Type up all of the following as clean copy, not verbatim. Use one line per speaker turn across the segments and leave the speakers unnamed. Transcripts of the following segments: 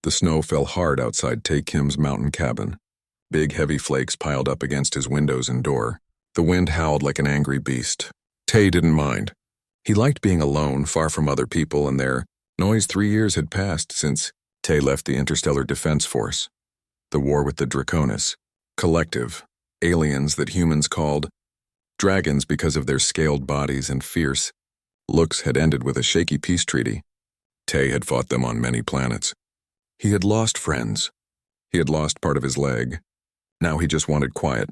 The snow fell hard outside Tae Kim's mountain cabin. Big, heavy flakes piled up against his windows and door. The wind howled like an angry beast. Tae didn't mind. He liked being alone, far from other people and their noise. 3 years had passed since Tae left the Interstellar Defense Force. The war with the Draconis, collective, aliens that humans called dragons because of their scaled bodies and fierce looks, had ended with a shaky peace treaty. Tae had fought them on many planets. He had lost friends. He had lost part of his leg. Now he just wanted quiet.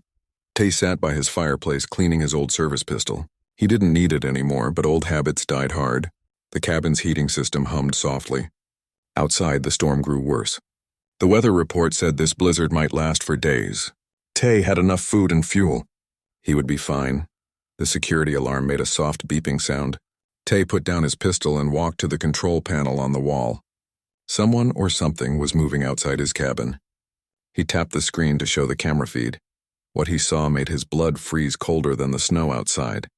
Tae sat by his fireplace cleaning his old service pistol. He didn't need it anymore, but old habits died hard. The cabin's heating system hummed softly. Outside, the storm grew worse. The weather report said this blizzard might last for days. Tae had enough food and fuel. He would be fine. The security alarm made a soft beeping sound. Tae put down his pistol and walked to the control panel on the wall. Someone or something was moving outside his cabin. He tapped the screen to show the camera feed. What he saw made his blood freeze colder than the snow outside.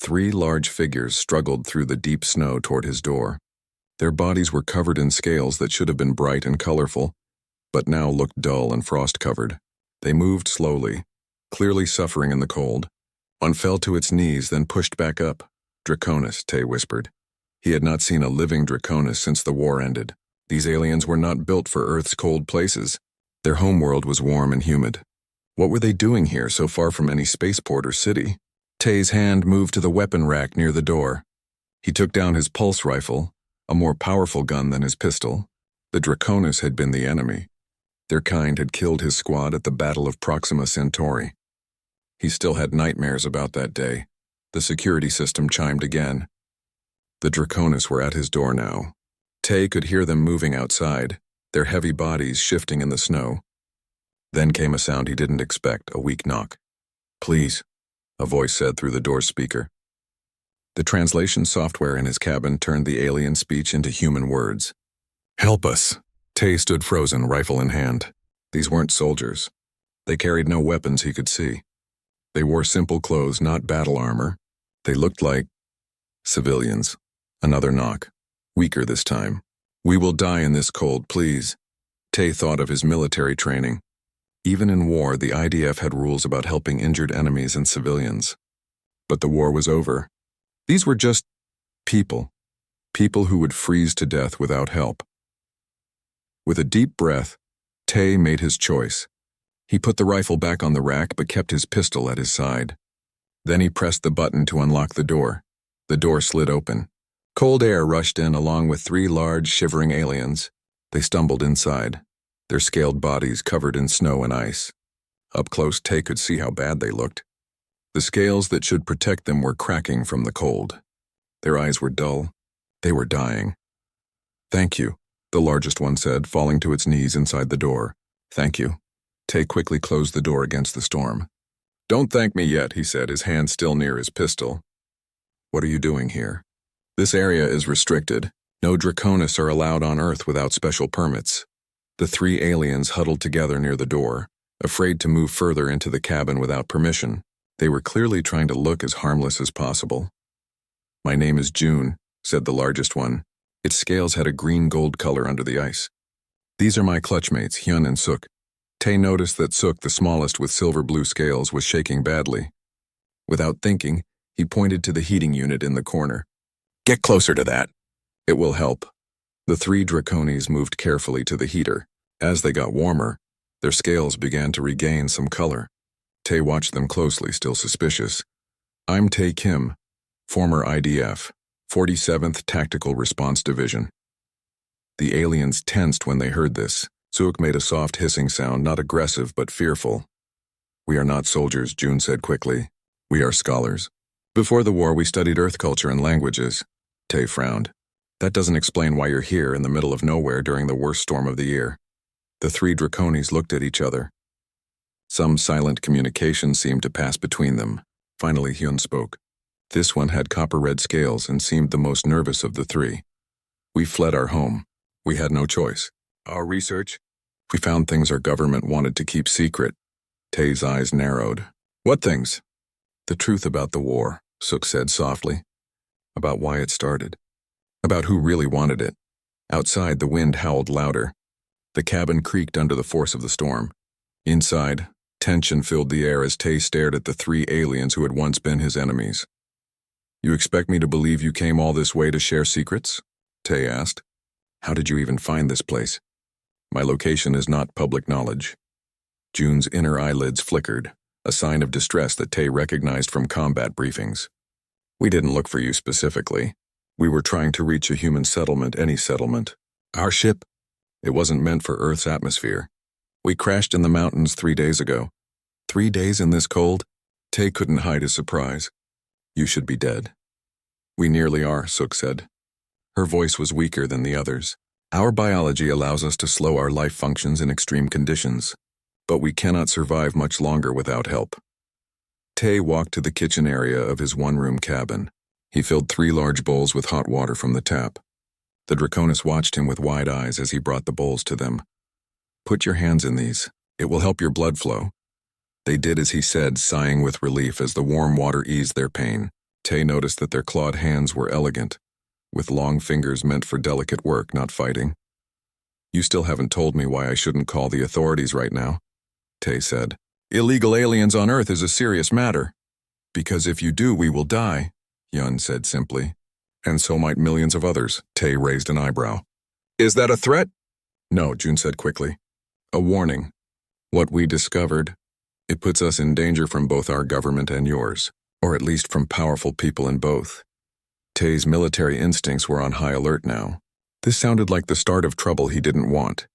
3 large figures struggled through the deep snow toward his door. Their bodies were covered in scales that should have been bright and colorful, but now looked dull and frost-covered. They moved slowly, clearly suffering in the cold. One fell to its knees, then pushed back up. Draconis, Tae whispered. He had not seen a living Draconis since the war ended. These aliens were not built for Earth's cold places. Their homeworld was warm and humid. What were they doing here, so far from any spaceport or city? Tae's hand moved to the weapon rack near the door. He took down his pulse rifle, a more powerful gun than his pistol. The Draconis had been the enemy. Their kind had killed his squad at the Battle of Proxima Centauri. He still had nightmares about that day. The security system chimed again. The Draconis were at his door now. Tae could hear them moving outside, their heavy bodies shifting in the snow. Then came a sound he didn't expect, a weak knock. "Please," a voice said through the door speaker. The translation software in his cabin turned the alien speech into human words. "Help us." Tae stood frozen, rifle in hand. These weren't soldiers. They carried no weapons he could see. They wore simple clothes, not battle armor. They looked like civilians. Another knock. Weaker this time. "We will die in this cold, please." Tae thought of his military training. Even in war, the IDF had rules about helping injured enemies and civilians. But the war was over. These were just people. People who would freeze to death without help. With a deep breath, Tae made his choice. He put the rifle back on the rack but kept his pistol at his side. Then he pressed the button to unlock the door. The door slid open. Cold air rushed in along with 3 large, shivering aliens. They stumbled inside, their scaled bodies covered in snow and ice. Up close, Tae could see how bad they looked. The scales that should protect them were cracking from the cold. Their eyes were dull. They were dying. "Thank you," the largest one said, falling to its knees inside the door. "Thank you." Tae quickly closed the door against the storm. "Don't thank me yet," he said, his hand still near his pistol. "What are you doing here?" "This area is restricted. No Draconis are allowed on Earth without special permits." The 3 aliens huddled together near the door, afraid to move further into the cabin without permission. They were clearly trying to look as harmless as possible. "My name is June," said the largest one. Its scales had a green-gold color under the ice. "These are my clutchmates, Hyun and Suk." Tae noticed that Suk, the smallest with silver-blue scales, was shaking badly. Without thinking, he pointed to the heating unit in the corner. "Get closer to that. It will help." The 3 Draconis moved carefully to the heater. As they got warmer, their scales began to regain some color. Tae watched them closely, still suspicious. "I'm Tae Kim, former IDF, 47th Tactical Response Division." The aliens tensed when they heard this. Suk made a soft hissing sound, not aggressive but fearful. "We are not soldiers," June said quickly. "We are scholars. Before the war, we studied Earth culture and languages." Tae frowned. "That doesn't explain why you're here in the middle of nowhere during the worst storm of the year." The 3 Draconis looked at each other. Some silent communication seemed to pass between them. Finally, Hyun spoke. This one had copper-red scales and seemed the most nervous of the 3. "We fled our home. We had no choice. Our research? We found things our government wanted to keep secret." Tae's eyes narrowed. "What things?" "The truth about the war," Suk said softly. "About why it started. About who really wanted it. Outside, the wind howled louder. The cabin creaked under the force of the storm. Inside, tension filled the air as Tay stared at the three aliens who had once been his enemies. "You expect me to believe you came all this way to share secrets?" Tay asked. "How did you even find this place?" "My location is not public knowledge." June's inner eyelids flickered, a sign of distress that Tay recognized from combat briefings. "We didn't look for you specifically. We were trying to reach a human settlement, any settlement. Our ship? It wasn't meant for Earth's atmosphere. We crashed in the mountains 3 days ago." 3 days in this cold? Tay couldn't hide his surprise. "You should be dead." "We nearly are," Sook said. Her voice was weaker than the others. "Our biology allows us to slow our life functions in extreme conditions, but we cannot survive much longer without help." Tay walked to the kitchen area of his one-room cabin. He filled 3 large bowls with hot water from the tap. The Draconis watched him with wide eyes as he brought the bowls to them. "Put your hands in these. It will help your blood flow." They did as he said, sighing with relief as the warm water eased their pain. Tay noticed that their clawed hands were elegant, with long fingers meant for delicate work, not fighting. "You still haven't told me why I shouldn't call the authorities right now," Tay said. "Illegal aliens on Earth is a serious matter." "Because if you do, we will die," Hyun said simply. "And so might millions of others." Tay raised an eyebrow. "Is that a threat?" "No," June said quickly. "A warning. What we discovered, it puts us in danger from both our government and yours, or at least from powerful people in both." Tay's military instincts were on high alert now. This sounded like the start of trouble he didn't want.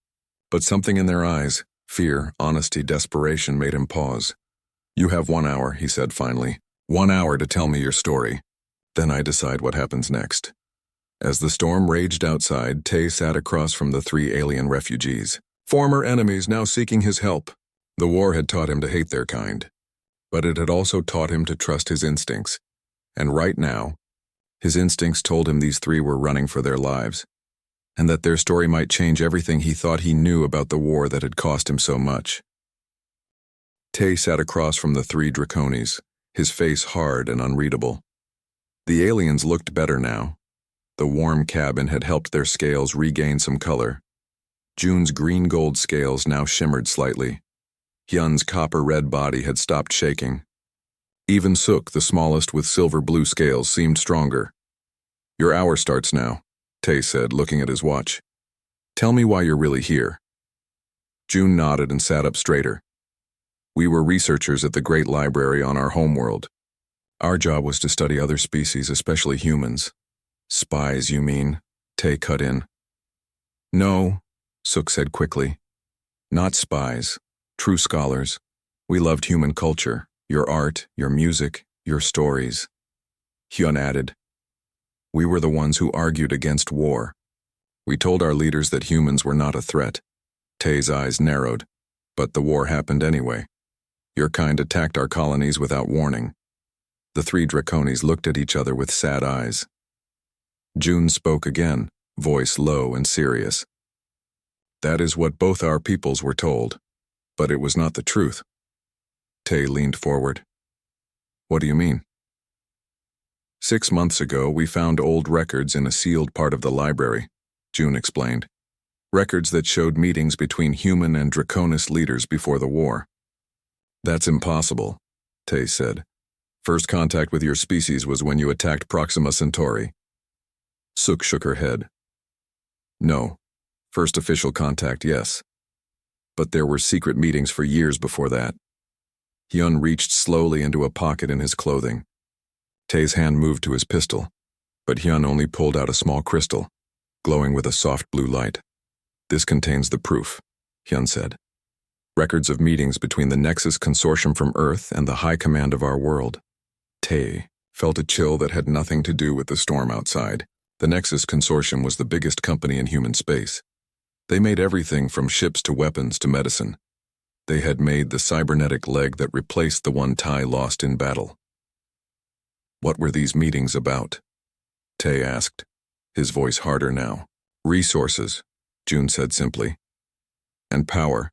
But something in their eyes, fear, honesty, desperation, made him pause. "You have 1 hour," he said finally. 1 hour to tell me your story. Then I decide what happens next." As the storm raged outside, Tay sat across from the 3 alien refugees. Former enemies now seeking his help. The war had taught him to hate their kind, but it had also taught him to trust his instincts. And right now, his instincts told him these 3 were running for their lives, and that their story might change everything he thought he knew about the war that had cost him so much. Tay sat across from the 3 Draconis, his face hard and unreadable. The aliens looked better now. The warm cabin had helped their scales regain some color. June's green-gold scales now shimmered slightly. Hyun's copper-red body had stopped shaking. Even Sook, the smallest with silver-blue scales, seemed stronger. "Your hour starts now," Tay said, looking at his watch. "Tell me why you're really here." June nodded and sat up straighter. "We were researchers at the Great Library on our homeworld. Our job was to study other species, especially humans." "Spies, you mean?" Tay cut in. "No," Sook said quickly. "Not spies. True scholars. We loved human culture, your art, your music, your stories." Hyun added, "We were the ones who argued against war. We told our leaders that humans were not a threat." Tay's eyes narrowed. "But the war happened anyway. Your kind attacked our colonies without warning." The 3 Draconis looked at each other with sad eyes. June spoke again, voice low and serious. "That is what both our peoples were told, but it was not the truth." Tay leaned forward. "What do you mean?" 6 months ago, we found old records in a sealed part of the library," June explained. "Records that showed meetings between human and Draconis leaders before the war." "That's impossible," Tay said. "First contact with your species was when you attacked Proxima Centauri." Sook shook her head. "No. First official contact, yes. But there were secret meetings for years before that." Hyun reached slowly into a pocket in his clothing. Tay's hand moved to his pistol, but Hyun only pulled out a small crystal, glowing with a soft blue light. "This contains the proof," Hyun said. "Records of meetings between the Nexus Consortium from Earth and the High Command of our world." Tay felt a chill that had nothing to do with the storm outside. The Nexus Consortium was the biggest company in human space. They made everything from ships to weapons to medicine. They had made the cybernetic leg that replaced the one Ty lost in battle. "What were these meetings about?" Tay asked, his voice harder now. "Resources," June said simply. "And power.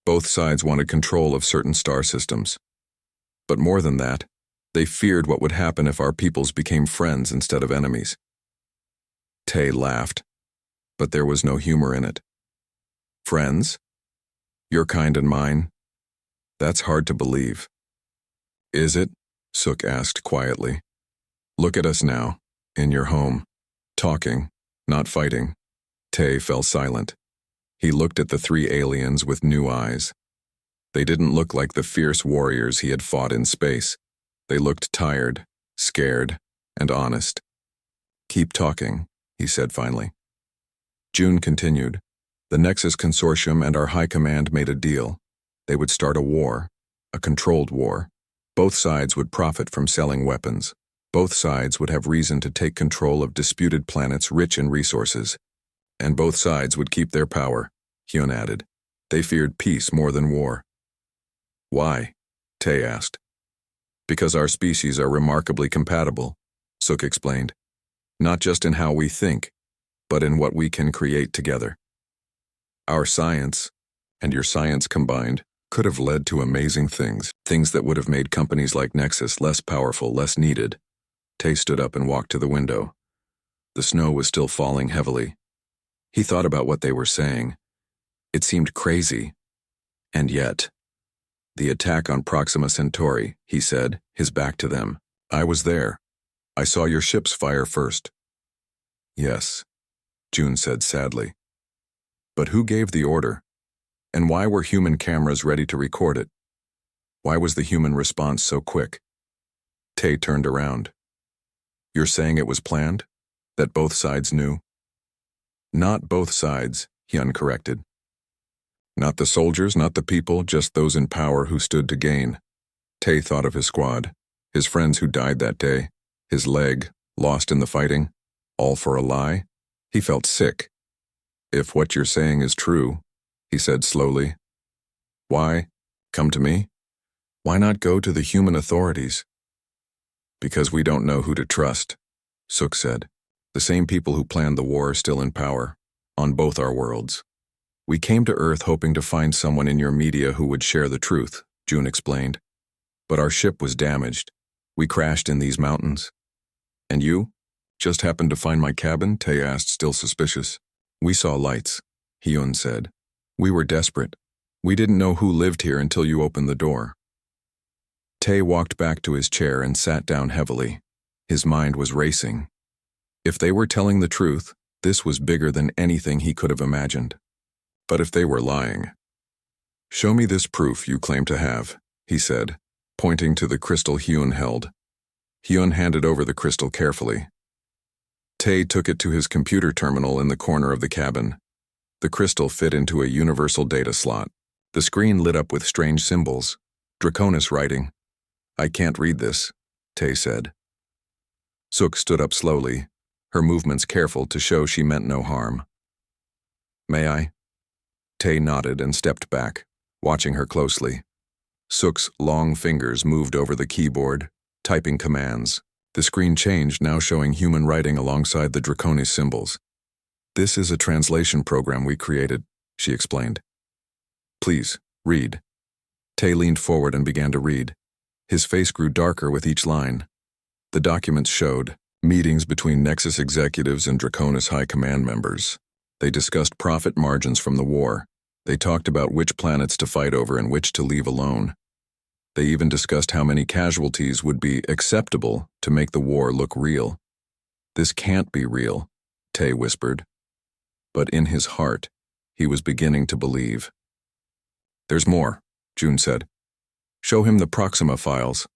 Both sides wanted control of certain star systems. But more than that, they feared what would happen if our peoples became friends instead of enemies." Tay laughed. but there was no humor in it. Friends? Your kind and mine? That's hard to believe. Is it? Suk asked quietly. Look at us now, in your home, talking, not fighting. Tay fell silent. He looked at the three aliens with new eyes. They didn't look like the fierce warriors he had fought in space. They looked tired, scared, and honest. Keep talking, he said finally. June continued. The Nexus Consortium and our High Command made a deal. They would start a war, a controlled war. Both sides would profit from selling weapons. Both sides would have reason to take control of disputed planets rich in resources. And both sides would keep their power, Hyun added. They feared peace more than war. Why? Tay asked. Because our species are remarkably compatible, Suk explained. Not just in how we think, but in what we can create together. Our science, and your science combined, could have led to amazing things that would have made companies like Nexus less powerful, less needed. Tay stood up and walked to the window. The snow was still falling heavily. He thought about what they were saying. It seemed crazy. And yet, the attack on Proxima Centauri, he said, his back to them. I was there. I saw your ships fire first. Yes, June said sadly. But who gave the order? And why were human cameras ready to record it? Why was the human response so quick? Tay turned around. You're saying it was planned? That both sides knew? Not both sides, Hyun corrected. Not the soldiers, not the people, just those in power who stood to gain. Tay thought of his squad, his friends who died that day, his leg, lost in the fighting, all for a lie. He felt sick. If what you're saying is true, he said slowly. Why? Come to me? Why not go to the human authorities? Because we don't know who to trust, Suk said. The same people who planned the war are still in power, on both our worlds. We came to Earth hoping to find someone in your media who would share the truth, June explained. But our ship was damaged. We crashed in these mountains. And you? Just happened to find my cabin? Tay asked, still suspicious. We saw lights, Hyun said. We were desperate. We didn't know who lived here until you opened the door. Tay walked back to his chair and sat down heavily. His mind was racing. If they were telling the truth, this was bigger than anything he could have imagined. But if they were lying... Show me this proof you claim to have, he said, pointing to the crystal Hyun held. Hyun handed over the crystal carefully. Tay took it to his computer terminal in the corner of the cabin. The crystal fit into a universal data slot. The screen lit up with strange symbols. Draconis writing. I can't read this, Tay said. Suk stood up slowly, her movements careful to show she meant no harm. May I? Tay nodded and stepped back, watching her closely. Suk's long fingers moved over the keyboard, typing commands. The screen changed, now showing human writing alongside the Draconis symbols. This is a translation program we created, she explained. Please, read. Tay leaned forward and began to read. His face grew darker with each line. The documents showed meetings between Nexus executives and Draconis High Command members. They discussed profit margins from the war. They talked about which planets to fight over and which to leave alone. They even discussed how many casualties would be acceptable to make the war look real. This can't be real, Tay whispered. But in his heart, he was beginning to believe. There's more, June said. Show him the Proxima files.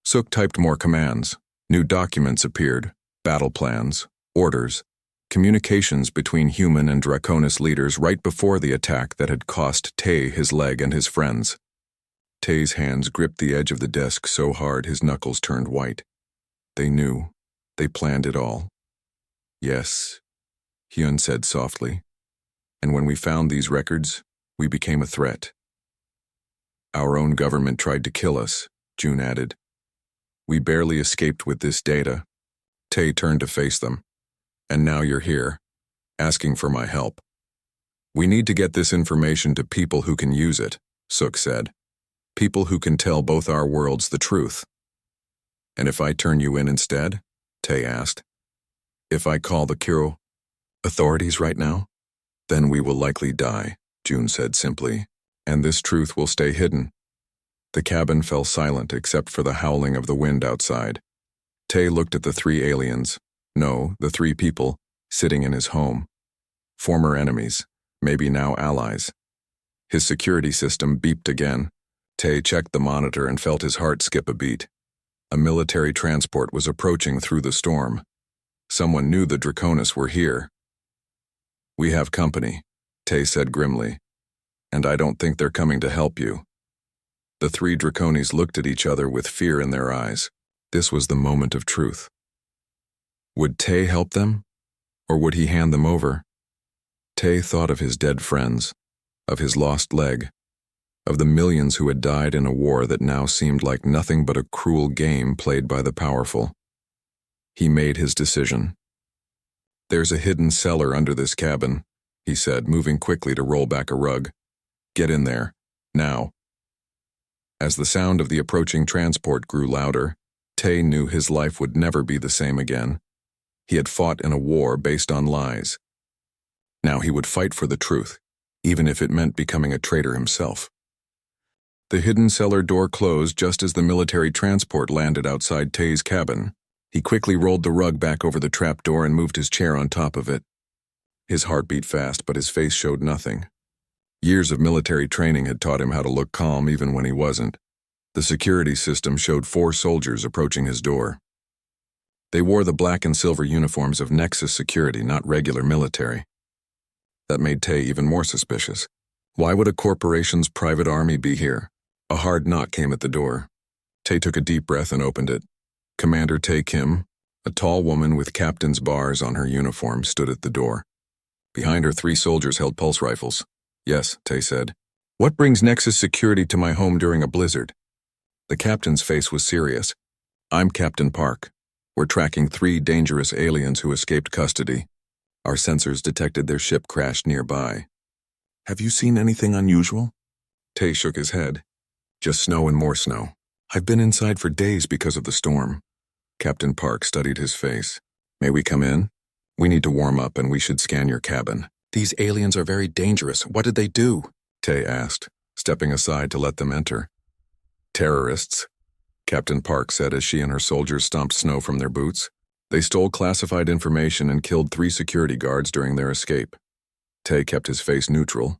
Suk typed more commands. New documents appeared, battle plans, orders, communications between human and Draconis leaders right before the attack that had cost Tay his leg and his friends. Tay's hands gripped the edge of the desk so hard his knuckles turned white. They knew. They planned it all. Yes, Hyun said softly. And when we found these records, we became a threat. Our own government tried to kill us, June added. We barely escaped with this data. Tay turned to face them. And now you're here, asking for my help. We need to get this information to people who can use it, Suk said. People who can tell both our worlds the truth. And if I turn you in instead? Tay asked. If I call the Kiro? Authorities right now? Then we will likely die, June said simply, and this truth will stay hidden. The cabin fell silent except for the howling of the wind outside. Tay looked at the three aliens, no, the three people, sitting in his home. Former enemies, maybe now allies. His security system beeped again. Tay checked the monitor and felt his heart skip a beat. A military transport was approaching through the storm. Someone knew the Draconis were here. We have company, Tay said grimly, and I don't think they're coming to help you. The three Draconis looked at each other with fear in their eyes. This was the moment of truth. Would Tay help them, or would he hand them over? Tay thought of his dead friends, of his lost leg, of the millions who had died in a war that now seemed like nothing but a cruel game played by the powerful. He made his decision. There's a hidden cellar under this cabin, he said, moving quickly to roll back a rug. Get in there, now. As the sound of the approaching transport grew louder, Tay knew his life would never be the same again. He had fought in a war based on lies. Now he would fight for the truth, even if it meant becoming a traitor himself. The hidden cellar door closed just as the military transport landed outside Tay's cabin. He quickly rolled the rug back over the trapdoor and moved his chair on top of it. His heart beat fast, but his face showed nothing. Years of military training had taught him how to look calm even when he wasn't. The security system showed 4 soldiers approaching his door. They wore the black and silver uniforms of Nexus security, not regular military. That made Tay even more suspicious. Why would a corporation's private army be here? A hard knock came at the door. Tay took a deep breath and opened it. Commander Tay Kim, a tall woman with captain's bars on her uniform, stood at the door. Behind her, 3 soldiers held pulse rifles. Yes, Tay said. What brings Nexus security to my home during a blizzard? The captain's face was serious. I'm Captain Park. We're tracking 3 dangerous aliens who escaped custody. Our sensors detected their ship crashed nearby. Have you seen anything unusual? Tay shook his head. Just snow and more snow. I've been inside for days because of the storm. Captain Park studied his face. May we come in? We need to warm up and we should scan your cabin. These aliens are very dangerous. What did they do? Tay asked, stepping aside to let them enter. Terrorists, Captain Park said as she and her soldiers stomped snow from their boots. They stole classified information and killed 3 security guards during their escape. Tay kept his face neutral.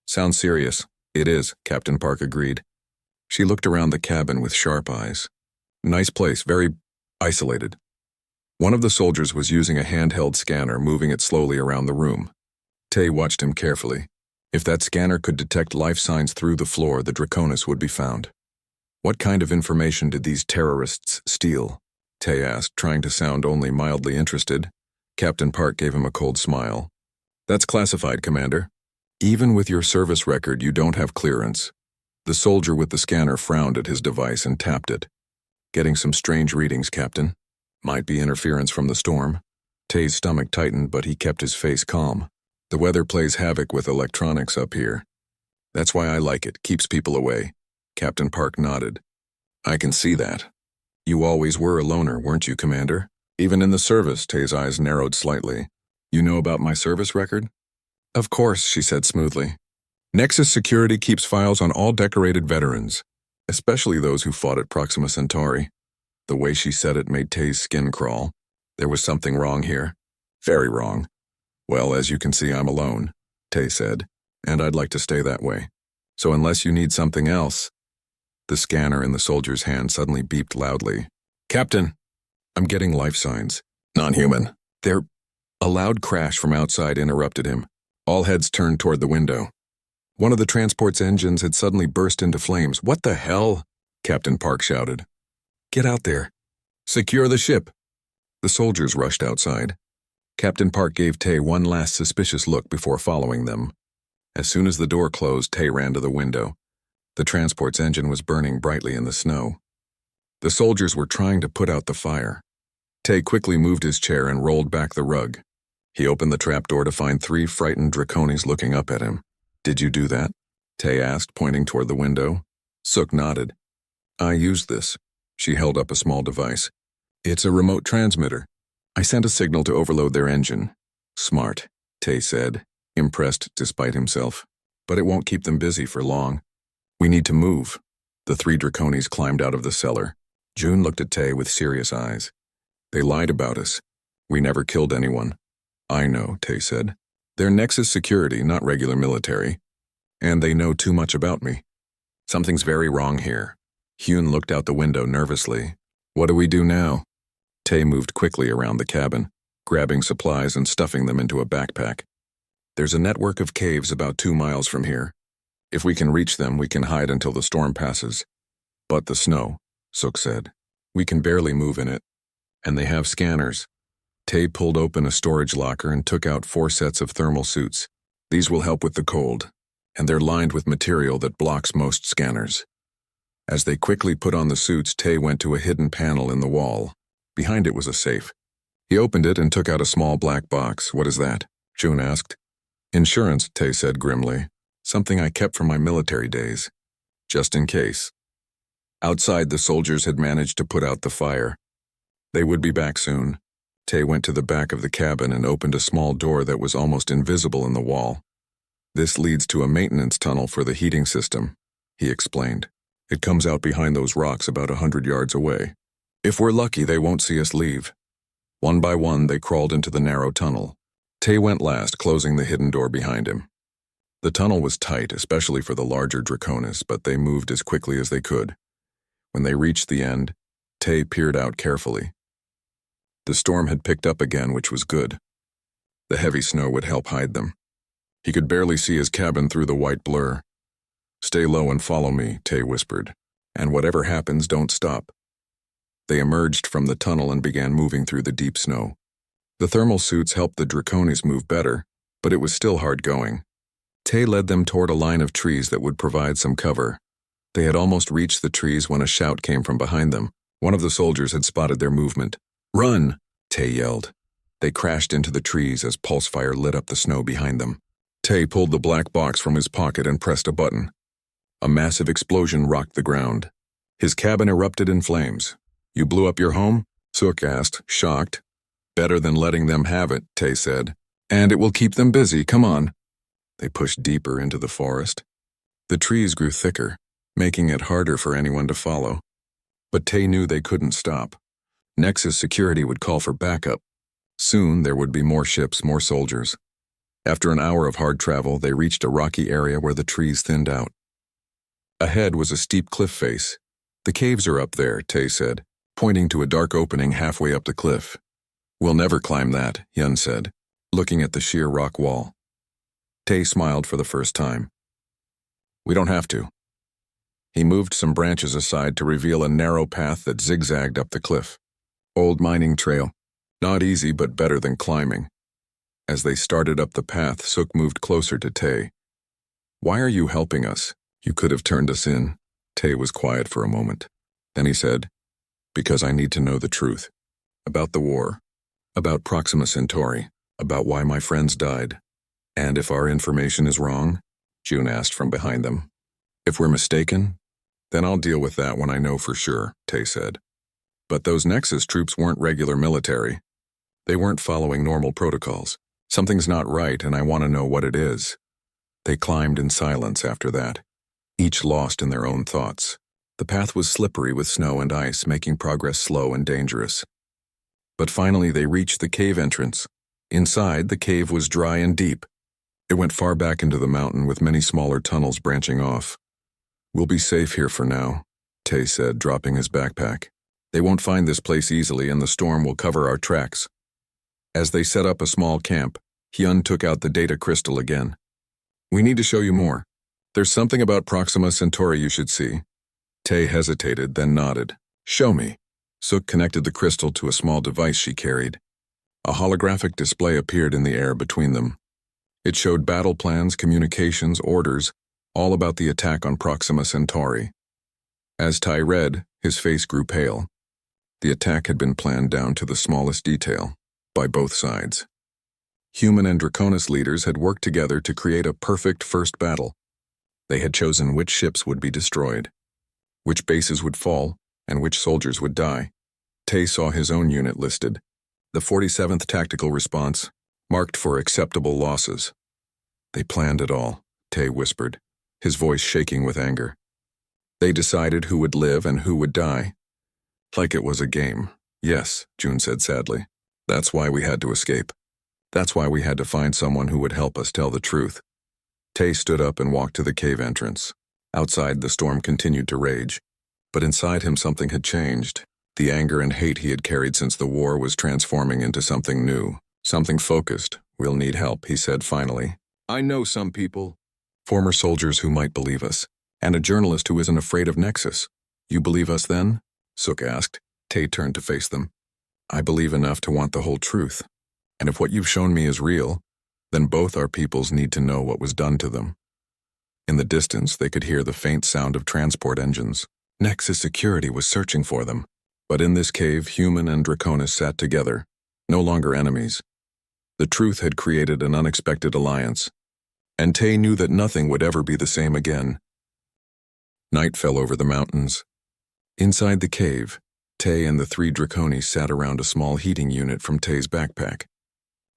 Sounds serious. It is, Captain Park agreed. She looked around the cabin with sharp eyes. Nice place, very isolated. One of the soldiers was using a handheld scanner, moving it slowly around the room. Tay watched him carefully. If that scanner could detect life signs through the floor, the Draconis would be found. What kind of information did these terrorists steal? Tay asked, trying to sound only mildly interested. Captain Park gave him a cold smile. That's classified, Commander. Even with your service record, you don't have clearance. The soldier with the scanner frowned at his device and tapped it. Getting some strange readings, Captain. Might be interference from the storm. Tay's stomach tightened, but he kept his face calm. The weather plays havoc with electronics up here. That's why I like it, keeps people away. Captain Park nodded. I can see that. You always were a loner, weren't you, Commander? Even in the service, Tay's eyes narrowed slightly. You know about my service record? Of course, she said smoothly. Nexus Security keeps files on all decorated veterans, especially those who fought at Proxima Centauri. The way she said it made Tay's skin crawl. There was something wrong here. Very wrong. Well, as you can see, I'm alone, Tay said, and I'd like to stay that way. So unless you need something else... The scanner in the soldier's hand suddenly beeped loudly. Captain! I'm getting life signs. Non-human. They're... A loud crash from outside interrupted him. All heads turned toward the window. One of the transport's engines had suddenly burst into flames. What the hell? Captain Park shouted. Get out there. Secure the ship. The soldiers rushed outside. Captain Park gave Tay one last suspicious look before following them. As soon as the door closed, Tay ran to the window. The transport's engine was burning brightly in the snow. The soldiers were trying to put out the fire. Tay quickly moved his chair and rolled back the rug. He opened the trapdoor to find 3 frightened Draconis looking up at him. Did you do that? Tay asked, pointing toward the window. Sook nodded. I used this. She held up a small device. It's a remote transmitter. I sent a signal to overload their engine. Smart, Tay said, impressed despite himself. But it won't keep them busy for long. We need to move. The three Draconis climbed out of the cellar. June looked at Tay with serious eyes. They lied about us. We never killed anyone. I know, Tay said. They're Nexus security, not regular military. And they know too much about me. Something's very wrong here. Hyun looked out the window nervously. What do we do now? Tay moved quickly around the cabin, grabbing supplies and stuffing them into a backpack. There's a network of caves about 2 miles from here. If we can reach them, we can hide until the storm passes. But the snow, Suk said. We can barely move in it. And they have scanners. Tay pulled open a storage locker and took out 4 sets of thermal suits. These will help with the cold, and they're lined with material that blocks most scanners. As they quickly put on the suits, Tay went to a hidden panel in the wall. Behind it was a safe. He opened it and took out a small black box. What is that? June asked. Insurance, Tay said grimly. Something I kept from my military days. Just in case. Outside, the soldiers had managed to put out the fire. They would be back soon. Tay went to the back of the cabin and opened a small door that was almost invisible in the wall. This leads to a maintenance tunnel for the heating system, he explained. It comes out behind those rocks about 100 yards away. If we're lucky, they won't see us leave. One by one, they crawled into the narrow tunnel. Tay went last, closing the hidden door behind him. The tunnel was tight, especially for the larger Draconis, but they moved as quickly as they could. When they reached the end, Tay peered out carefully. The storm had picked up again, which was good. The heavy snow would help hide them. He could barely see his cabin through the white blur. Stay low and follow me, Tay whispered. And whatever happens, don't stop. They emerged from the tunnel and began moving through the deep snow. The thermal suits helped the Draconis move better, but it was still hard going. Tay led them toward a line of trees that would provide some cover. They had almost reached the trees when a shout came from behind them. One of the soldiers had spotted their movement. Run! Tay yelled. They crashed into the trees as pulse fire lit up the snow behind them. Tay pulled the black box from his pocket and pressed a button. A massive explosion rocked the ground. His cabin erupted in flames. You blew up your home? Suk asked, shocked. Better than letting them have it, Tay said. And it will keep them busy, come on. They pushed deeper into the forest. The trees grew thicker, making it harder for anyone to follow. But Tay knew they couldn't stop. Nexus security would call for backup. Soon there would be more ships, more soldiers. After an hour of hard travel, they reached a rocky area where the trees thinned out. Ahead was a steep cliff face. The caves are up there, Tay said, pointing to a dark opening halfway up the cliff. We'll never climb that, Hyun said, looking at the sheer rock wall. Tay smiled for the first time. We don't have to. He moved some branches aside to reveal a narrow path that zigzagged up the cliff. Old mining trail. Not easy, but better than climbing. As they started up the path, Suk moved closer to Tay. Why are you helping us? You could have turned us in. Tay was quiet for a moment. Then he said, because I need to know the truth. About the war. About Proxima Centauri. About why my friends died. And if our information is wrong? June asked from behind them. If we're mistaken? Then I'll deal with that when I know for sure, Tay said. But those Nexus troops weren't regular military. They weren't following normal protocols. Something's not right, and I want to know what it is. They climbed in silence after that, each lost in their own thoughts. The path was slippery with snow and ice, making progress slow and dangerous. But finally they reached the cave entrance. Inside, the cave was dry and deep. It went far back into the mountain with many smaller tunnels branching off. We'll be safe here for now, Tay said, dropping his backpack. They won't find this place easily, and the storm will cover our tracks. As they set up a small camp, Hyun took out the data crystal again. We need to show you more. There's something about Proxima Centauri you should see. Tay hesitated, then nodded. Show me. Suk connected the crystal to a small device she carried. A holographic display appeared in the air between them. It showed battle plans, communications, orders, all about the attack on Proxima Centauri. As Tay read, his face grew pale. The attack had been planned down to the smallest detail, by both sides. Human and Draconis leaders had worked together to create a perfect first battle. They had chosen which ships would be destroyed, which bases would fall, and which soldiers would die. Tay saw his own unit listed. The 47th Tactical Response, marked for acceptable losses. They planned it all, Tay whispered, his voice shaking with anger. They decided who would live and who would die. Like it was a game. Yes, June said sadly. That's why we had to escape. That's why we had to find someone who would help us tell the truth. Tay stood up and walked to the cave entrance. Outside, the storm continued to rage. But inside him something had changed. The anger and hate he had carried since the war was transforming into something new, something focused. We'll need help, he said finally. I know some people. Former soldiers who might believe us, and a journalist who isn't afraid of Nexus. You believe us then? Sook asked. Tay turned to face them. I believe enough to want the whole truth. And if what you've shown me is real, then both our peoples need to know what was done to them. In the distance, they could hear the faint sound of transport engines. Nexus security was searching for them. But in this cave, human and Draconis sat together, no longer enemies. The truth had created an unexpected alliance, and Tay knew that nothing would ever be the same again. Night fell over the mountains. Inside the cave, Tay and the 3 Draconis sat around a small heating unit from Tay's backpack.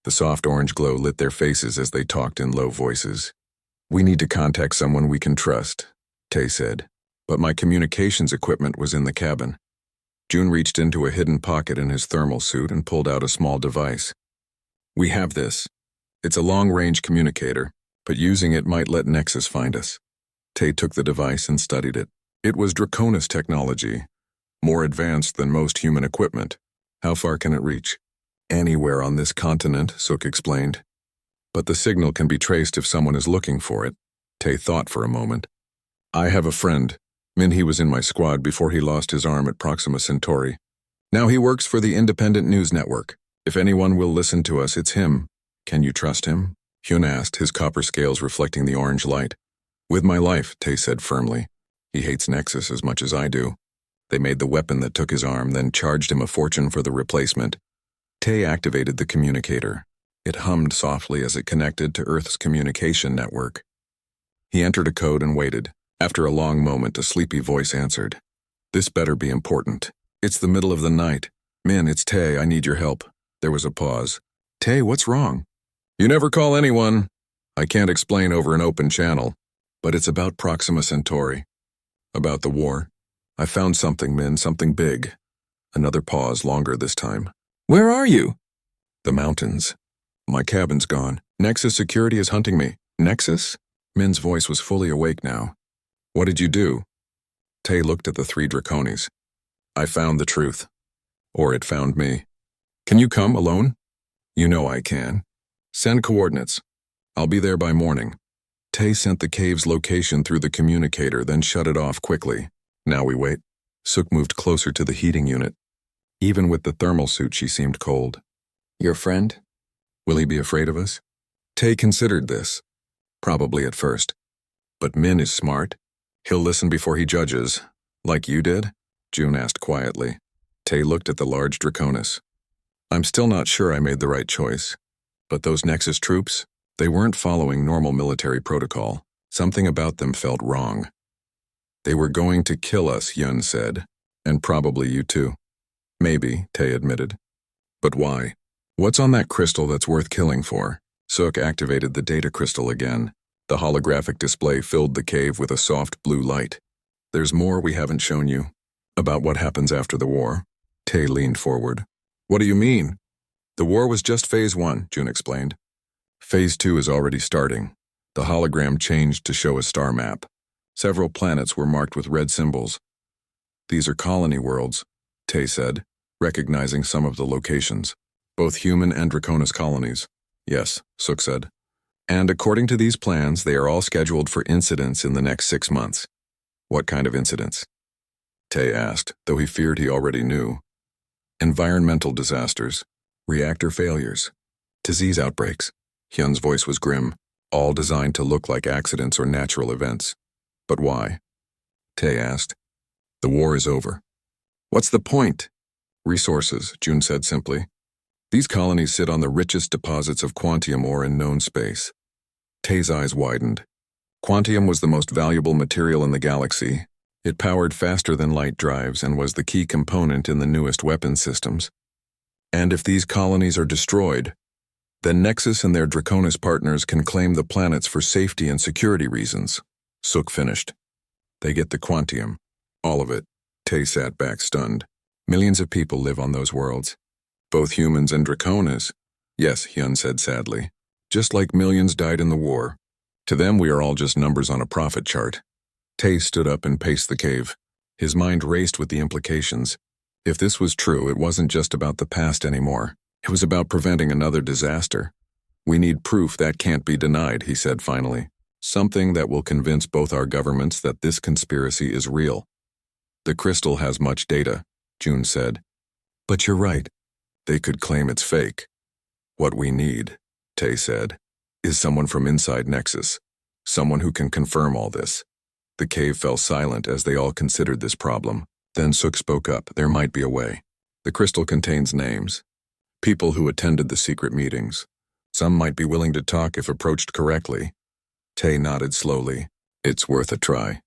The soft orange glow lit their faces as they talked in low voices. We need to contact someone we can trust, Tay said, but my communications equipment was in the cabin. June reached into a hidden pocket in his thermal suit and pulled out a small device. We have this. It's a long-range communicator, but using it might let Nexus find us. Tay took the device and studied it. It was Draconis technology, more advanced than most human equipment. How far can it reach? Anywhere on this continent, Sook explained. But the signal can be traced if someone is looking for it. Tay thought for a moment. I have a friend. He was in my squad before he lost his arm at Proxima Centauri. Now he works for the Independent News Network. If anyone will listen to us, it's him. Can you trust him? Hyun asked, his copper scales reflecting the orange light. With my life, Tay said firmly. He hates Nexus as much as I do. They made the weapon that took his arm, then charged him a fortune for the replacement. Tay activated the communicator. It hummed softly as it connected to Earth's communication network. He entered a code and waited. After a long moment, a sleepy voice answered. This better be important. It's the middle of the night. Min, it's Tay, I need your help. There was a pause. Tay, what's wrong? You never call anyone. I can't explain over an open channel. But it's about Proxima Centauri. About the war. I found something, Min, something big. Another pause, longer this time. Where are you? The mountains. My cabin's gone. Nexus security is hunting me. Nexus? Min's voice was fully awake now. What did you do? Tay looked at the 3 Draconis. I found the truth. Or it found me. Can you come alone? You know I can. Send coordinates. I'll be there by morning. Tay sent the cave's location through the communicator, then shut it off quickly. Now we wait. Sook moved closer to the heating unit. Even with the thermal suit, she seemed cold. Your friend? Will he be afraid of us? Tay considered this. Probably at first. But Min is smart. He'll listen before he judges. Like you did? June asked quietly. Tay looked at the large Draconis. I'm still not sure I made the right choice. But those Nexus troops, they weren't following normal military protocol. Something about them felt wrong. They were going to kill us, Yun said. And probably you too. Maybe, Tay admitted. But why? What's on that crystal that's worth killing for? Sook activated the data crystal again. The holographic display filled the cave with a soft blue light. There's more we haven't shown you. About what happens after the war. Tay leaned forward. What do you mean? The war was just Phase 1, June explained. Phase 2 is already starting. The hologram changed to show a star map. Several planets were marked with red symbols. These are colony worlds, Tay said, recognizing some of the locations. Both human and Draconis colonies. Yes, Sook said. And according to these plans, they are all scheduled for incidents in the next 6 months. What kind of incidents? Tay asked, though he feared he already knew. Environmental disasters, reactor failures, disease outbreaks. Hyun's voice was grim, all designed to look like accidents or natural events. But why? Tay asked. The war is over. What's the point? Resources, June said simply. These colonies sit on the richest deposits of quantium ore in known space. Tay's eyes widened. Quantium was the most valuable material in the galaxy. It powered faster than light drives and was the key component in the newest weapon systems. And if these colonies are destroyed, Then Nexus and their Draconis partners can claim the planets for safety and security reasons. Sook finished. They get the Quantium. All of it. Tay sat back stunned. Millions of people live on those worlds. Both humans and Draconis. Yes, Hyun said sadly. Just like millions died in the war. To them we are all just numbers on a profit chart. Tay stood up and paced the cave. His mind raced with the implications. If this was true, it wasn't just about the past anymore. It was about preventing another disaster. We need proof that can't be denied, he said finally. Something that will convince both our governments that this conspiracy is real. The crystal has much data, June said. But you're right. They could claim it's fake. What we need, Tay said, is someone from inside Nexus. Someone who can confirm all this. The cave fell silent as they all considered this problem. Then Sook spoke up. There might be a way. The crystal contains names. People who attended the secret meetings. Some might be willing to talk if approached correctly. Tay nodded slowly. It's worth a try.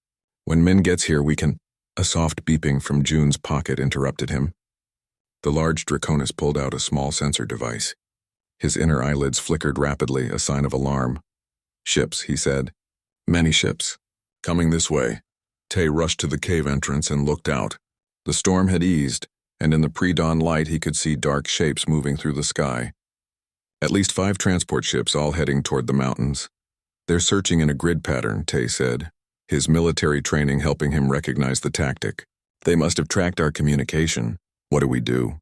When Min gets here, we can... A soft beeping from June's pocket interrupted him. The large Draconis pulled out a small sensor device. His inner eyelids flickered rapidly, a sign of alarm. Ships, he said. Many ships. Coming this way. Tay rushed to the cave entrance and looked out. The storm had eased, and in the pre-dawn light he could see dark shapes moving through the sky. At least 5 transport ships, all heading toward the mountains. They're searching in a grid pattern, Tay said, his military training helping him recognize the tactic. They must have tracked our communication. What do we do?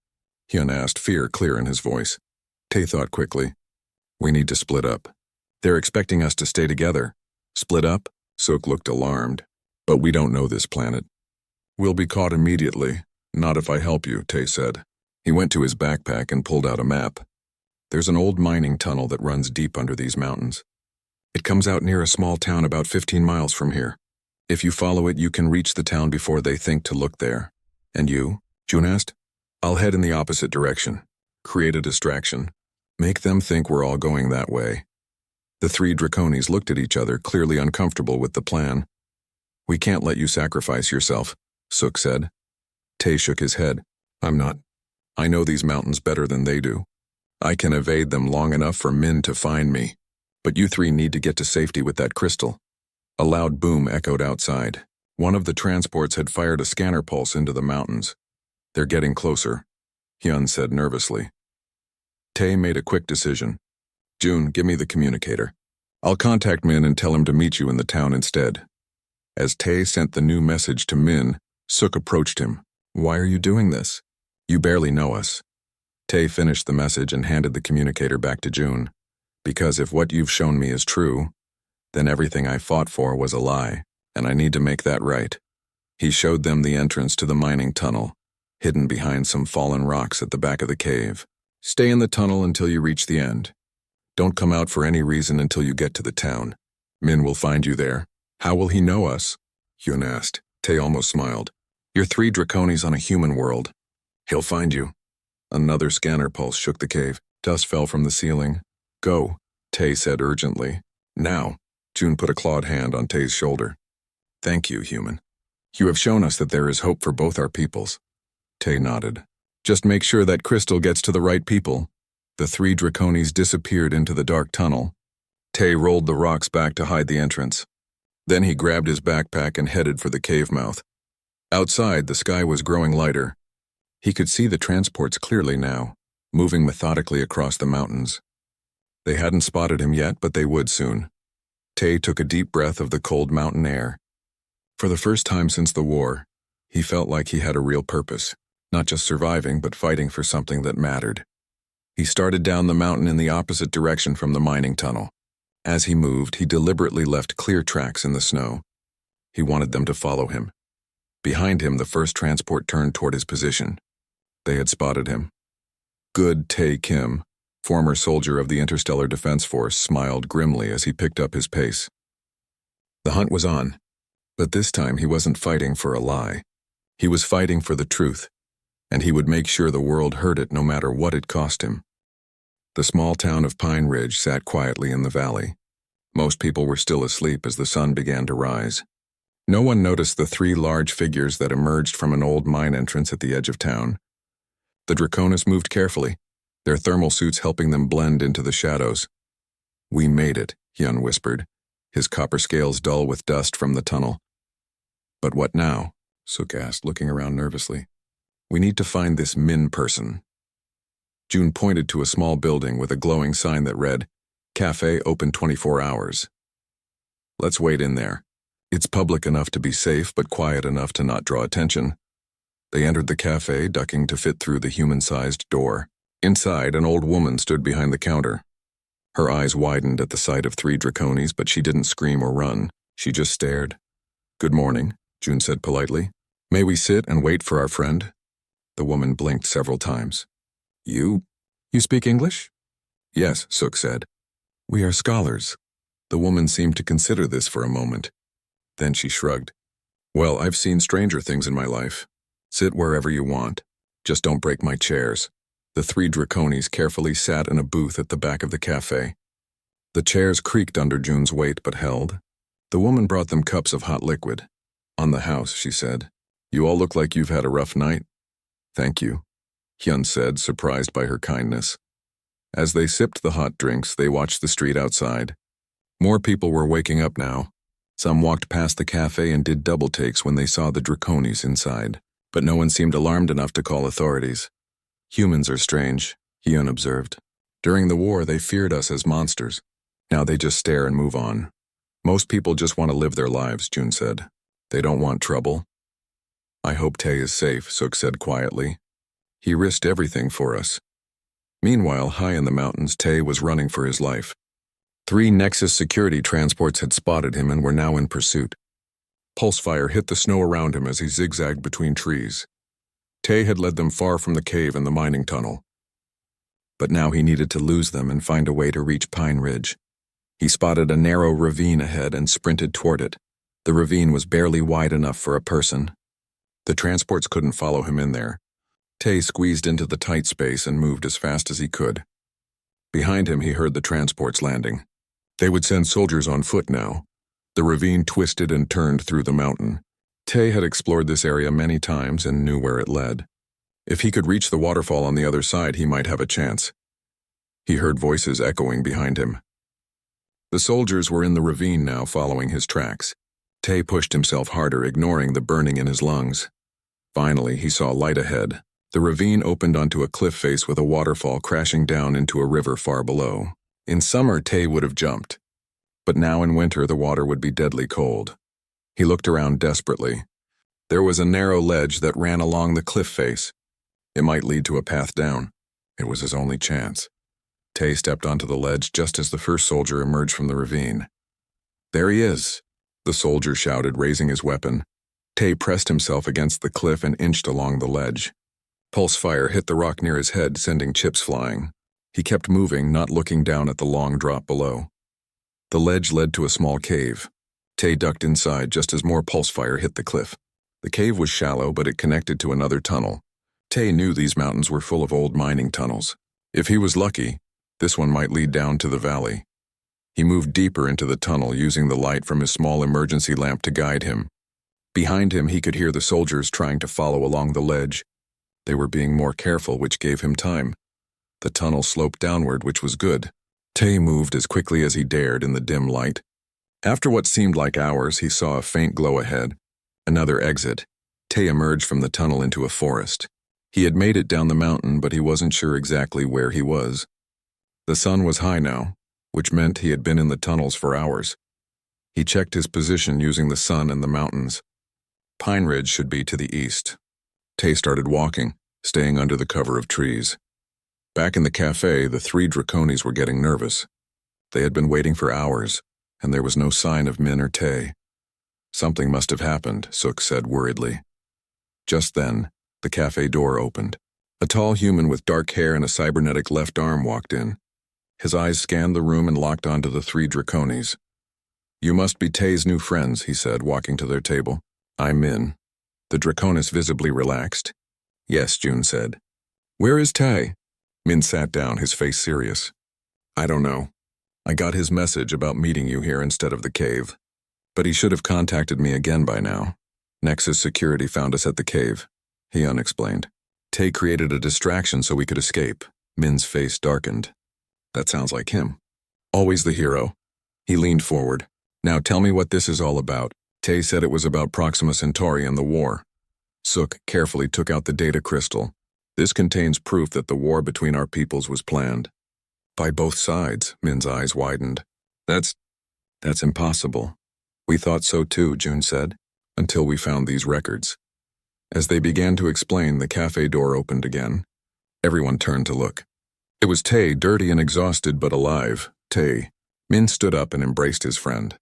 Hyun asked, fear clear in his voice. Tay thought quickly. We need to split up. They're expecting us to stay together. Split up? Sook looked alarmed. But we don't know this planet. We'll be caught immediately. Not if I help you, Tay said. He went to his backpack and pulled out a map. There's an old mining tunnel that runs deep under these mountains. It comes out near a small town about 15 miles from here. If you follow it, you can reach the town before they think to look there. And you? June asked. I'll head in the opposite direction. Create a distraction. Make them think we're all going that way. The 3 Draconis looked at each other, clearly uncomfortable with the plan. We can't let you sacrifice yourself, Sook said. Tay shook his head. I'm not. I know these mountains better than they do. I can evade them long enough for Min to find me. But you 3 need to get to safety with that crystal. A loud boom echoed outside. One of the transports had fired a scanner pulse into the mountains. They're getting closer, Hyun said nervously. Tay made a quick decision. June, give me the communicator. I'll contact Min and tell him to meet you in the town instead. As Tay sent the new message to Min, Sook approached him. Why are you doing this? You barely know us. Tay finished the message and handed the communicator back to June. Because if what you've shown me is true, then everything I fought for was a lie, and I need to make that right. He showed them the entrance to the mining tunnel, hidden behind some fallen rocks at the back of the cave. Stay in the tunnel until you reach the end. Don't come out for any reason until you get to the town. Min will find you there. How will he know us? Hyun asked. Tay almost smiled. You're 3 Draconis on a human world. He'll find you. Another scanner pulse shook the cave. Dust fell from the ceiling. Go, Tay said urgently. Now. June put a clawed hand on Tay's shoulder. Thank you, human. You have shown us that there is hope for both our peoples. Tay nodded. Just make sure that crystal gets to the right people. The 3 Draconis disappeared into the dark tunnel. Tay rolled the rocks back to hide the entrance. Then he grabbed his backpack and headed for the cave mouth. Outside, the sky was growing lighter. He could see the transports clearly now, moving methodically across the mountains. They hadn't spotted him yet, but they would soon. Tay took a deep breath of the cold mountain air. For the first time since the war, he felt like he had a real purpose, not just surviving, but fighting for something that mattered. He started down the mountain in the opposite direction from the mining tunnel. As he moved, he deliberately left clear tracks in the snow. He wanted them to follow him. Behind him, the first transport turned toward his position. They had spotted him. Good Tae Kim, former soldier of the Interstellar Defense Force, smiled grimly as he picked up his pace. The hunt was on, but this time he wasn't fighting for a lie. He was fighting for the truth, and he would make sure the world heard it no matter what it cost him. The small town of Pine Ridge sat quietly in the valley. Most people were still asleep as the sun began to rise. No one noticed the 3 large figures that emerged from an old mine entrance at the edge of town. The Draconis moved carefully, their thermal suits helping them blend into the shadows. "We made it," Hyun whispered, his copper scales dull with dust from the tunnel. "But what now?" Suk asked, looking around nervously. "We need to find this Min person." June pointed to a small building with a glowing sign that read, "Cafe open 24 hours. Let's wait in there. It's public enough to be safe, but quiet enough to not draw attention." They entered the cafe, ducking to fit through the human-sized door. Inside, an old woman stood behind the counter. Her eyes widened at the sight of 3 draconis, but she didn't scream or run. She just stared. "Good morning," June said politely. "May we sit and wait for our friend?" The woman blinked several times. You speak English?" "Yes," Suk said. "We are scholars." The woman seemed to consider this for a moment. Then she shrugged. "Well, I've seen stranger things in my life. Sit wherever you want. Just don't break my chairs." The 3 draconis carefully sat in a booth at the back of the cafe. The chairs creaked under June's weight but held. The woman brought them cups of hot liquid. "On the house," she said. "You all look like you've had a rough night." "Thank you," Hyun said, surprised by her kindness. As they sipped the hot drinks, they watched the street outside. More people were waking up now. Some walked past the cafe and did double takes when they saw the draconis inside, but no one seemed alarmed enough to call authorities. "Humans are strange," Hyun observed. "During the war, they feared us as monsters. Now they just stare and move on. Most people just want to live their lives," June said. "They don't want trouble." "I hope Tae is safe," Suk said quietly. "He risked everything for us." Meanwhile, high in the mountains, Tae was running for his life. 3 Nexus security transports had spotted him and were now in pursuit. Pulse fire hit the snow around him as he zigzagged between trees. Tae had led them far from the cave and the mining tunnel. But now he needed to lose them and find a way to reach Pine Ridge. He spotted a narrow ravine ahead and sprinted toward it. The ravine was barely wide enough for a person. The transports couldn't follow him in there. Tae squeezed into the tight space and moved as fast as he could. Behind him, he heard the transports landing. They would send soldiers on foot now. The ravine twisted and turned through the mountain. Tae had explored this area many times and knew where it led. If he could reach the waterfall on the other side, he might have a chance. He heard voices echoing behind him. The soldiers were in the ravine now, following his tracks. Tae pushed himself harder, ignoring the burning in his lungs. Finally, he saw light ahead. The ravine opened onto a cliff face with a waterfall crashing down into a river far below. In summer, Tae would have jumped. But now in winter, the water would be deadly cold. He looked around desperately. There was a narrow ledge that ran along the cliff face. It might lead to a path down. It was his only chance. Tae stepped onto the ledge just as the first soldier emerged from the ravine. "There he is," the soldier shouted, raising his weapon. Tae pressed himself against the cliff and inched along the ledge. Pulse fire hit the rock near his head, sending chips flying. He kept moving, not looking down at the long drop below. The ledge led to a small cave. Tae ducked inside just as more pulse fire hit the cliff. The cave was shallow, but it connected to another tunnel. Tae knew these mountains were full of old mining tunnels. If he was lucky, this one might lead down to the valley. He moved deeper into the tunnel, using the light from his small emergency lamp to guide him. Behind him, he could hear the soldiers trying to follow along the ledge. They were being more careful, which gave him time. The tunnel sloped downward, which was good. Tae moved as quickly as he dared in the dim light. After what seemed like hours, he saw a faint glow ahead. Another exit. Tae emerged from the tunnel into a forest. He had made it down the mountain, but he wasn't sure exactly where he was. The sun was high now, which meant he had been in the tunnels for hours. He checked his position using the sun and the mountains. Pine Ridge should be to the east. Tae started walking, staying under the cover of trees. Back in the cafe, the 3 draconis were getting nervous. They had been waiting for hours, and there was no sign of Min or Tae. "Something must have happened," Suk said worriedly. Just then, the cafe door opened. A tall human with dark hair and a cybernetic left arm walked in. His eyes scanned the room and locked onto the 3 draconis. "You must be Tae's new friends," he said, walking to their table. "I'm Min." The draconis visibly relaxed. "Yes," June said. "Where is Tae?" Min sat down, his face serious. "I don't know. I got his message about meeting you here instead of the cave. But he should have contacted me again by now. Nexus security found us at the cave," Hyun explained. "Tae created a distraction so we could escape. Min's face darkened. That sounds like him. Always the hero. He leaned forward. Now tell me what this is all about. Tay said it was about Proxima Centauri and the war. Sook carefully took out the data crystal. This contains proof that the war between our peoples was planned. By both sides, Min's eyes widened. That's impossible. We thought so too, June said, until we found these records. As they began to explain, the cafe door opened again. Everyone turned to look. It was Tay, dirty and exhausted but alive. Tay. Min stood up and embraced his friend.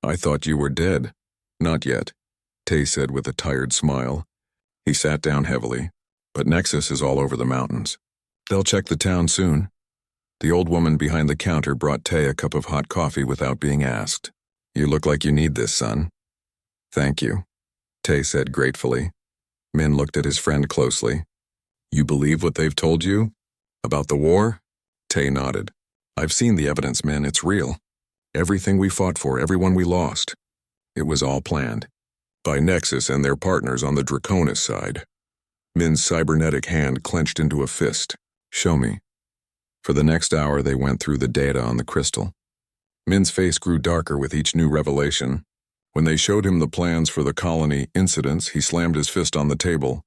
I thought you were dead. Not yet, Tay said with a tired smile. He sat down heavily. But Nexus is all over the mountains. They'll check the town soon. The old woman behind the counter brought Tay a cup of hot coffee without being asked. You look like you need this, son. Thank you, Tay said gratefully. Min looked at his friend closely. You believe what they've told you? About the war? Tay nodded. I've seen the evidence, Min. It's real. Everything we fought for, everyone we lost. It was all planned. By Nexus and their partners on the Draconis side. Min's cybernetic hand clenched into a fist. Show me. For the next hour, they went through the data on the crystal. Min's face grew darker with each new revelation. When they showed him the plans for the colony incidents, he slammed his fist on the table.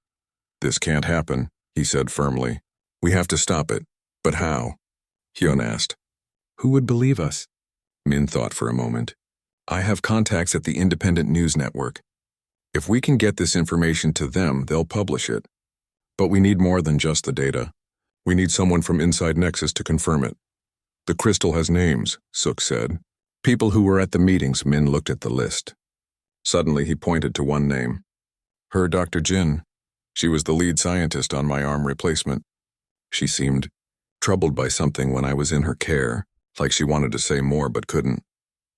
This can't happen, he said firmly. We have to stop it. But how? Hyun asked. Who would believe us? Min thought for a moment. I have contacts at the Independent News Network. If we can get this information to them, they'll publish it. But we need more than just the data. We need someone from inside Nexus to confirm it. The crystal has names, Sook said. People who were at the meetings. Min looked at the list. Suddenly he pointed to one name. Her Dr. Jin. She was the lead scientist on my arm replacement. She seemed troubled by something when I was in her care, like she wanted to say more but couldn't.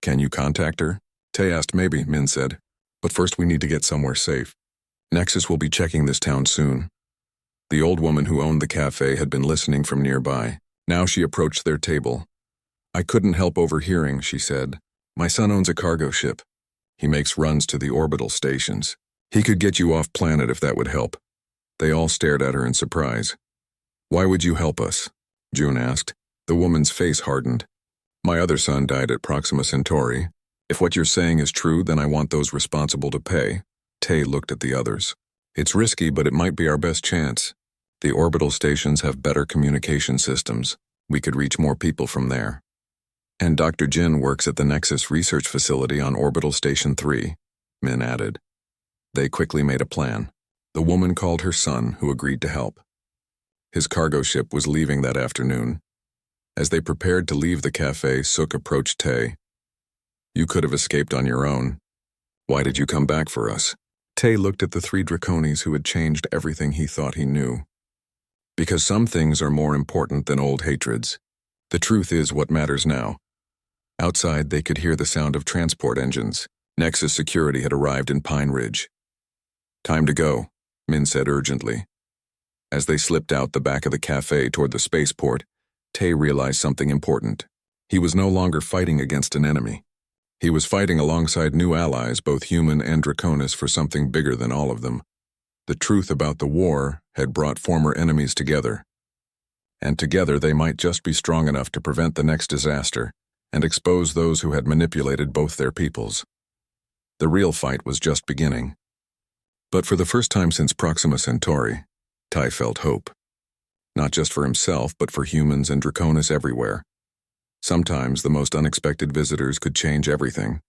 Can you contact her? Tay asked. Maybe, Min said. But first we need to get somewhere safe. Nexus will be checking this town soon. The old woman who owned the cafe had been listening from nearby. Now she approached their table. I couldn't help overhearing, she said. My son owns a cargo ship. He makes runs to the orbital stations. He could get you off planet if that would help. They all stared at her in surprise. Why would you help us? June asked. The woman's face hardened. My other son died at Proxima Centauri. If what you're saying is true, then I want those responsible to pay. Tay looked at the others. It's risky, but it might be our best chance. The orbital stations have better communication systems. We could reach more people from there. And Dr. Jin works at the Nexus Research Facility on Orbital Station 3, Min added. They quickly made a plan. The woman called her son, who agreed to help. His cargo ship was leaving that afternoon. As they prepared to leave the cafe, Sook approached Tay. You could have escaped on your own. Why did you come back for us? Tay looked at the three Draconis who had changed everything he thought he knew. Because some things are more important than old hatreds. The truth is what matters now. Outside, they could hear the sound of transport engines. Nexus security had arrived in Pine Ridge. Time to go, Min said urgently. As they slipped out the back of the cafe toward the spaceport, Tay realized something important. He was no longer fighting against an enemy. He was fighting alongside new allies, both human and Draconis, for something bigger than all of them. The truth about the war had brought former enemies together. And together they might just be strong enough to prevent the next disaster and expose those who had manipulated both their peoples. The real fight was just beginning. But for the first time since Proxima Centauri, Ty felt hope. Not just for himself, but for humans and Draconis everywhere. Sometimes the most unexpected visitors could change everything.